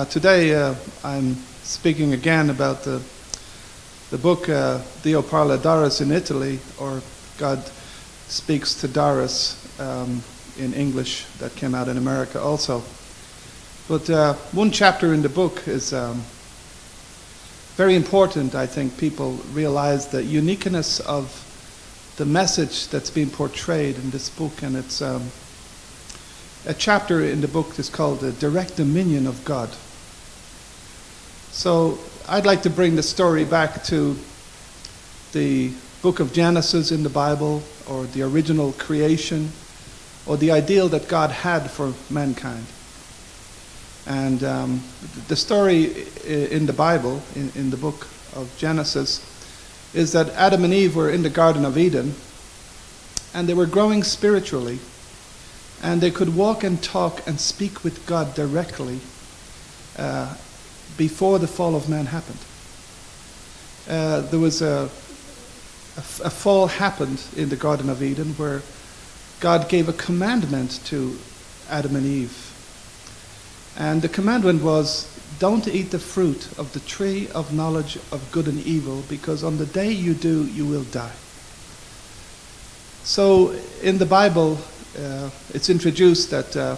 Today I'm speaking again about the book Dio parla Darius in Italy, or God Speaks to Darius in English, that came out in America also. But one chapter in the book is very important. I think people realize the uniqueness of the message that's being portrayed in this book, and it's a chapter in the book that's called The Direct Dominion of God. So I'd like to bring the story back to the book of Genesis in the Bible, or the original creation, or the ideal that God had for mankind. And the story in the Bible, in the book of Genesis, is that Adam and Eve were in the Garden of Eden, and they were growing spiritually, and they could walk and talk and speak with God directly before the fall of man happened. There was a fall happened in the Garden of Eden where God gave a commandment to Adam and Eve. And the commandment was, don't eat the fruit of the tree of knowledge of good and evil, because on the day you do, you will die. So in the Bible, it's introduced that a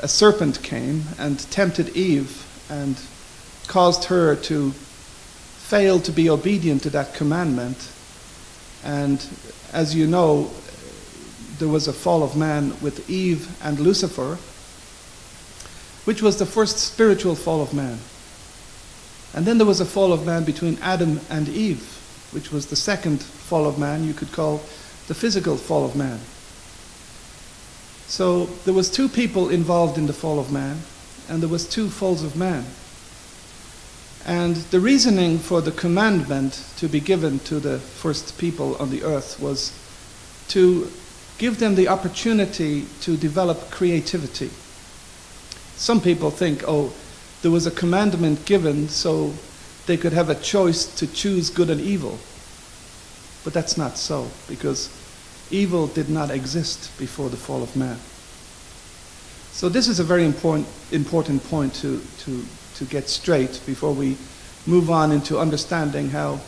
serpent came and tempted Eve and caused her to fail to be obedient to that commandment. And as you know, there was a fall of man with Eve and Lucifer, which was the first spiritual fall of man. And then there was a fall of man between Adam and Eve, which was the second fall of man, you could call the physical fall of man. So there was two people involved in the fall of man, and there was two falls of man. And the reasoning for the commandment to be given to the first people on the earth was to give them the opportunity to develop creativity. Some people think, oh, there was a commandment given so they could have a choice to choose good and evil. But that's not so, because evil did not exist before the fall of man. So this is a very important point to get straight before we move on into understanding how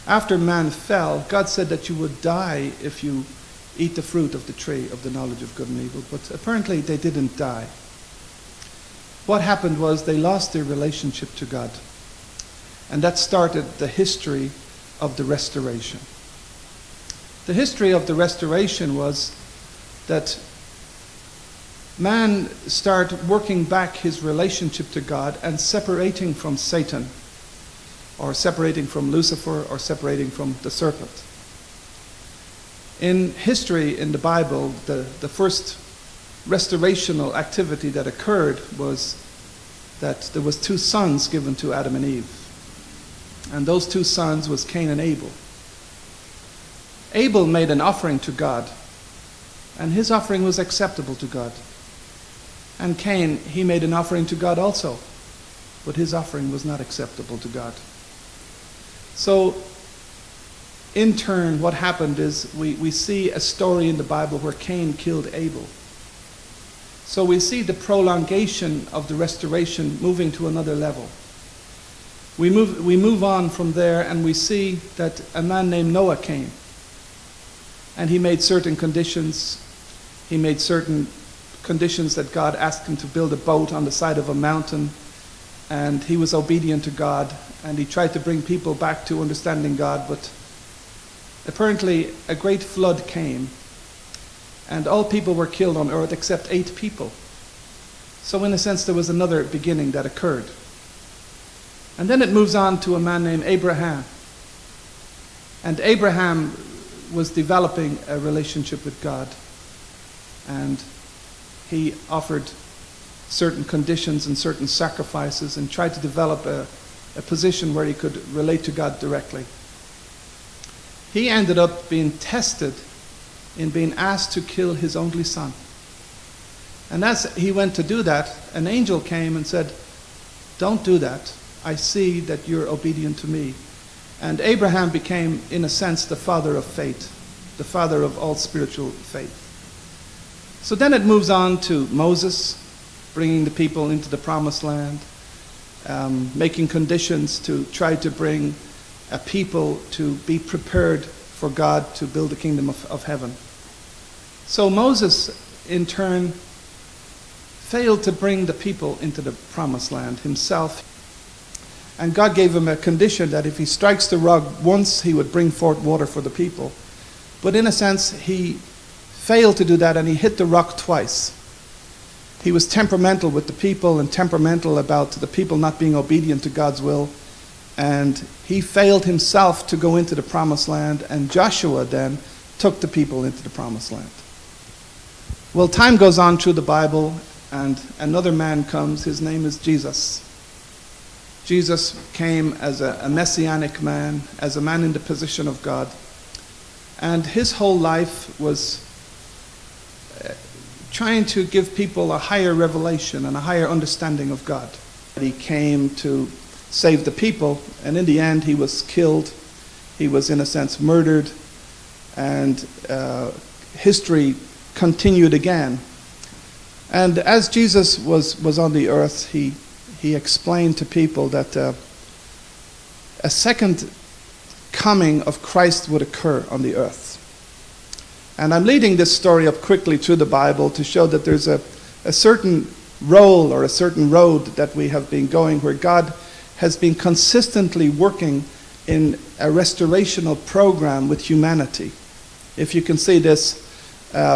after man fell, God said that you would die if you eat the fruit of the tree of the knowledge of good and evil. But apparently they didn't die. What happened was they lost their relationship to God. And that started the history of the restoration. The history of the restoration was that man started working back his relationship to God and separating from Satan, or separating from Lucifer, or separating from the serpent. In history, in the Bible, the first restorational activity that occurred was that there was two sons given to Adam and Eve. And those two sons was Cain and Abel. Abel made an offering to God, and his offering was acceptable to God. And Cain, he made an offering to God also, but his offering was not acceptable to God. So, in turn, what happened is we see a story in the Bible where Cain killed Abel. So we see the prolongation of the restoration moving to another level. We move on from there, and we see that a man named Noah came. And he made certain conditions. He made certain conditions that God asked him to build a boat on the side of a mountain. And he was obedient to God. And he tried to bring people back to understanding God. But apparently a great flood came. And all people were killed on earth except 8 people. So in a sense, there was another beginning that occurred. And then it moves on to a man named Abraham. And Abraham was developing a relationship with God. And he offered certain conditions and certain sacrifices and tried to develop a position where he could relate to God directly. He ended up being tested in being asked to kill his only son. And as he went to do that, an angel came and said, "Don't do that. I see that you're obedient to me, And Abraham became, in a sense, the father of faith, the father of all spiritual faith. So then it moves on to Moses, bringing the people into the promised land, making conditions to try to bring a people to be prepared for God to build the kingdom of heaven. So Moses, in turn, failed to bring the people into the promised land himself. And God gave him a condition that if he strikes the rock once, he would bring forth water for the people. But in a sense, he failed to do that, and he hit the rock twice. He was temperamental with the people and temperamental about the people not being obedient to God's will. And he failed himself to go into the promised land, and Joshua then took the people into the promised land. Well, time goes on through the Bible, and another man comes. His name is Jesus. Jesus came as a messianic man, as a man in the position of God. And his whole life was trying to give people a higher revelation and a higher understanding of God. He came to save the people, and in the end he was killed. He was, in a sense, murdered, and history continued again. And as Jesus was on the earth, he explained to people that a second coming of Christ would occur on the earth. And I'm leading this story up quickly through the Bible to show that there's a certain role or a certain road that we have been going, where God has been consistently working in a restorational program with humanity. If you can see this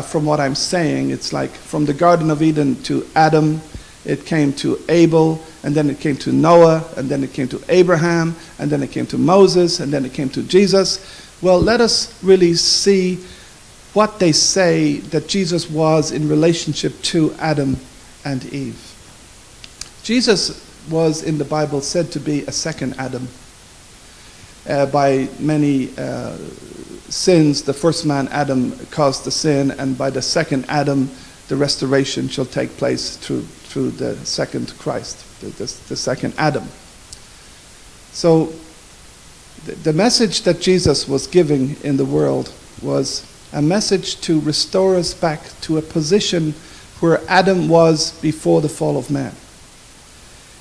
from what I'm saying, it's like from the Garden of Eden to Adam, it came to Abel, and then it came to Noah, and then it came to Abraham, and then it came to Moses, and then it came to Jesus. Well, let us really see what they say that Jesus was in relationship to Adam and Eve. Jesus was, in the Bible, said to be a second Adam. By many sins, the first man, Adam, caused the sin, and by the second Adam, the restoration shall take place through the second Christ, the second Adam. So the message that Jesus was giving in the world was a message to restore us back to a position where Adam was before the fall of man.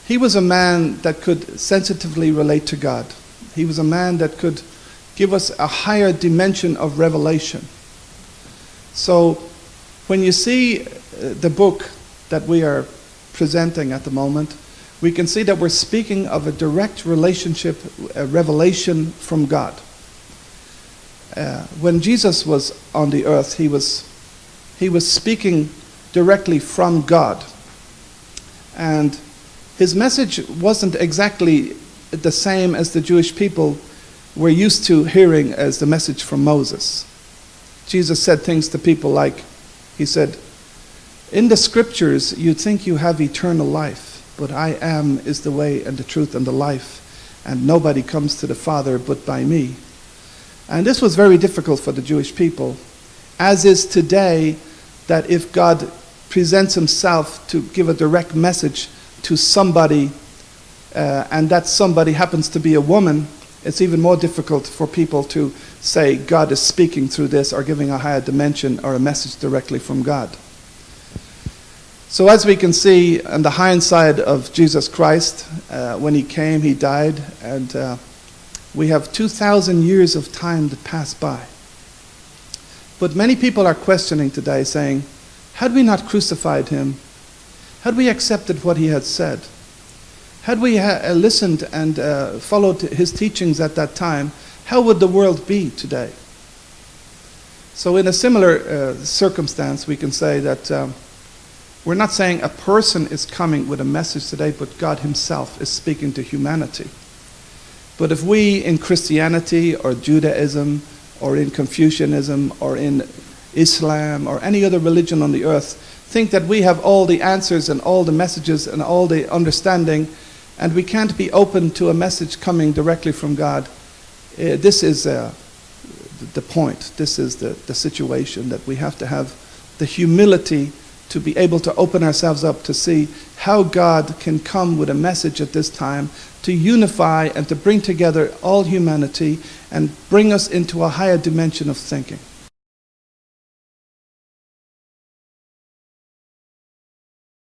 He was a man that could sensitively relate to God. He was a man that could give us a higher dimension of revelation. So when you see the book that we are presenting at the moment, we can see that we're speaking of a direct relationship, a revelation from God. When Jesus was on the earth, he was speaking directly from God. And his message wasn't exactly the same as the Jewish people were used to hearing as the message from Moses. Jesus said things to people like, he said, "In the scriptures you think you have eternal life, but I am is the way and the truth and the life, and nobody comes to the Father but by me." And this was very difficult for the Jewish people, as is today, that if God presents himself to give a direct message to somebody, and that somebody happens to be a woman, it's even more difficult for people to say God is speaking through this or giving a higher dimension or a message directly from God. So as we can see on the hindsight of Jesus Christ, when he came, he died, and we have 2,000 years of time that passed by. But many people are questioning today, saying, had we not crucified him? Had we accepted what he had said? Had we listened and followed his teachings at that time, how would the world be today? So in a similar circumstance, we can say that we're not saying a person is coming with a message today, but God himself is speaking to humanity. But if we in Christianity or Judaism or in Confucianism or in Islam or any other religion on the earth think that we have all the answers and all the messages and all the understanding, and we can't be open to a message coming directly from God, this is the point. This is the situation, that we have to have the humility to be able to open ourselves up to see how God can come with a message at this time to unify and to bring together all humanity and bring us into a higher dimension of thinking.